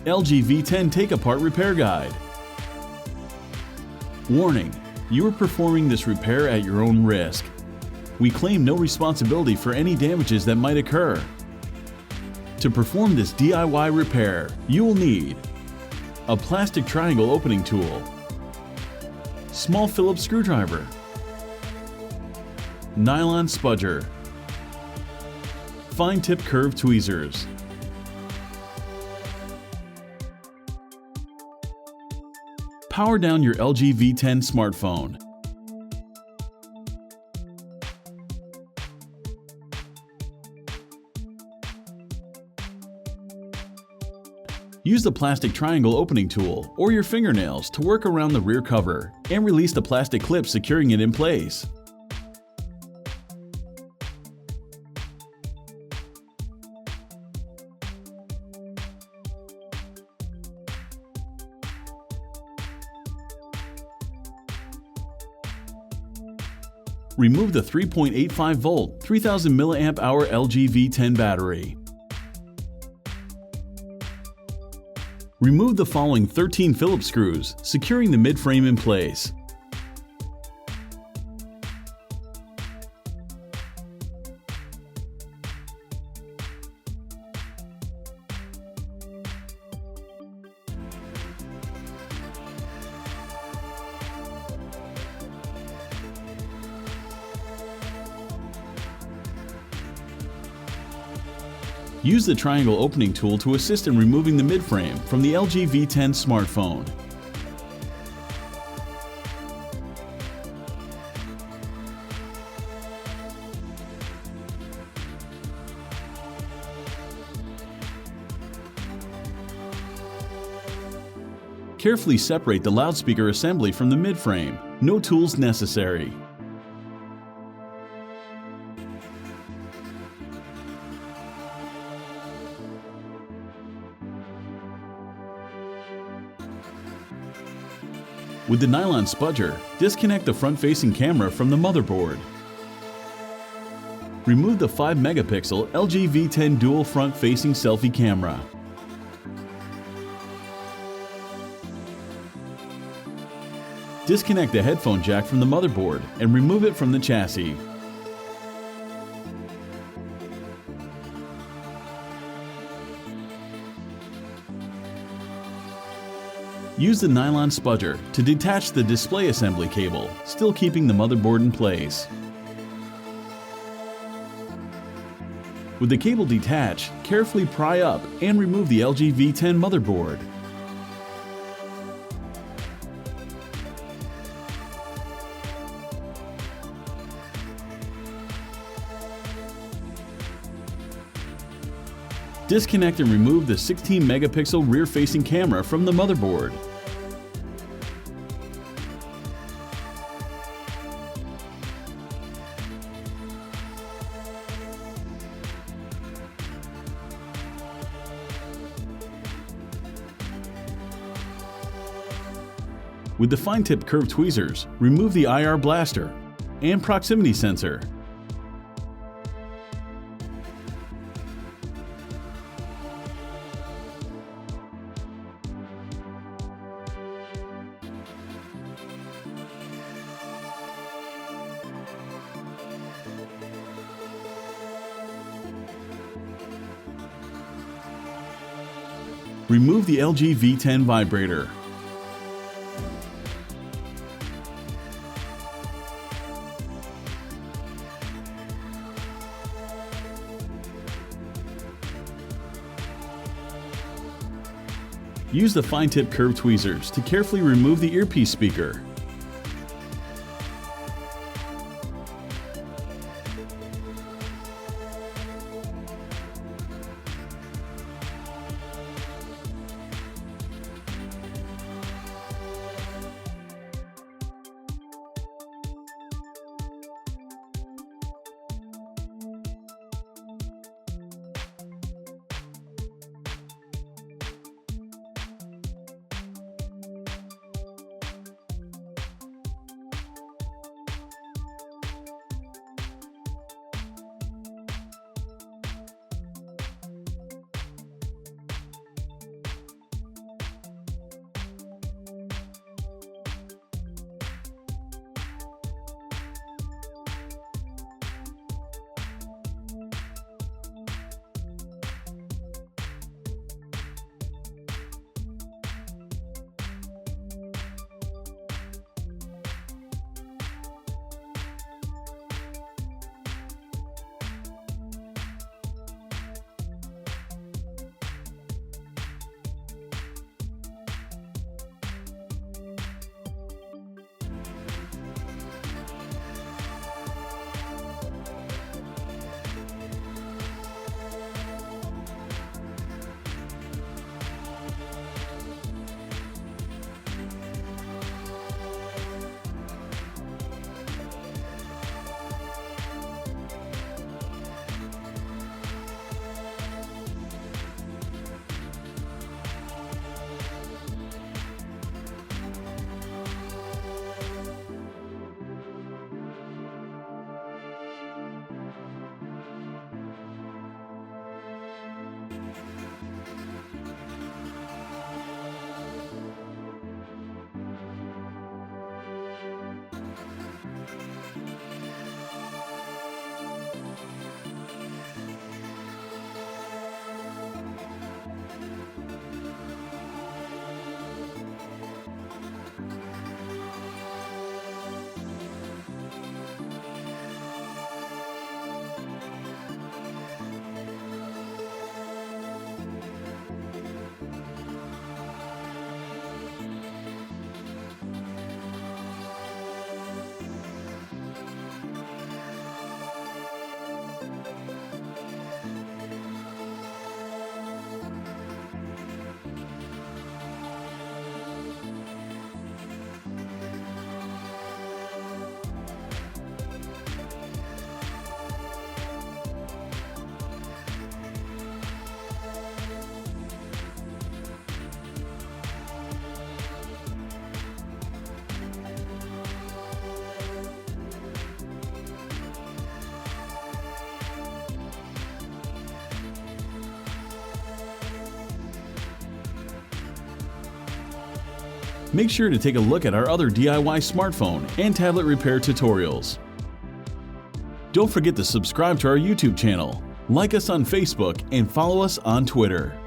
LG V10 Take-Apart Repair Guide. Warning: you are performing this repair at your own risk. We claim no responsibility for any damages that might occur. To perform this DIY repair, you will need a plastic triangle opening tool, small Phillips screwdriver, nylon spudger, fine tip curved tweezers, power down your LG V10 smartphone. Use the plastic triangle opening tool or your fingernails to work around the rear cover and release the plastic clip securing it in place. Remove the 3.85 volt 3000 mAh LG V10 battery. Remove the following 13 Phillips screws, securing the mid-frame in place. Use the triangle opening tool to assist in removing the mid-frame from the LG V10 smartphone. Carefully separate the loudspeaker assembly from the mid-frame. No tools necessary. With the nylon spudger, disconnect the front-facing camera from the motherboard. Remove the 5-megapixel LG V10 dual front-facing selfie camera. Disconnect the headphone jack from the motherboard and remove it from the chassis. Use the nylon spudger to detach the display assembly cable, still keeping the motherboard in place. With the cable detached, carefully pry up and remove the LG V10 motherboard. Disconnect and remove the 16-megapixel rear-facing camera from the motherboard. With the fine-tip curved tweezers, remove the IR blaster and proximity sensor. Remove the LG V10 vibrator. Use the fine-tip curved tweezers to carefully remove the earpiece speaker. Make sure to take a look at our other DIY smartphone and tablet repair tutorials. Don't forget to subscribe to our YouTube channel, like us on Facebook, and follow us on Twitter.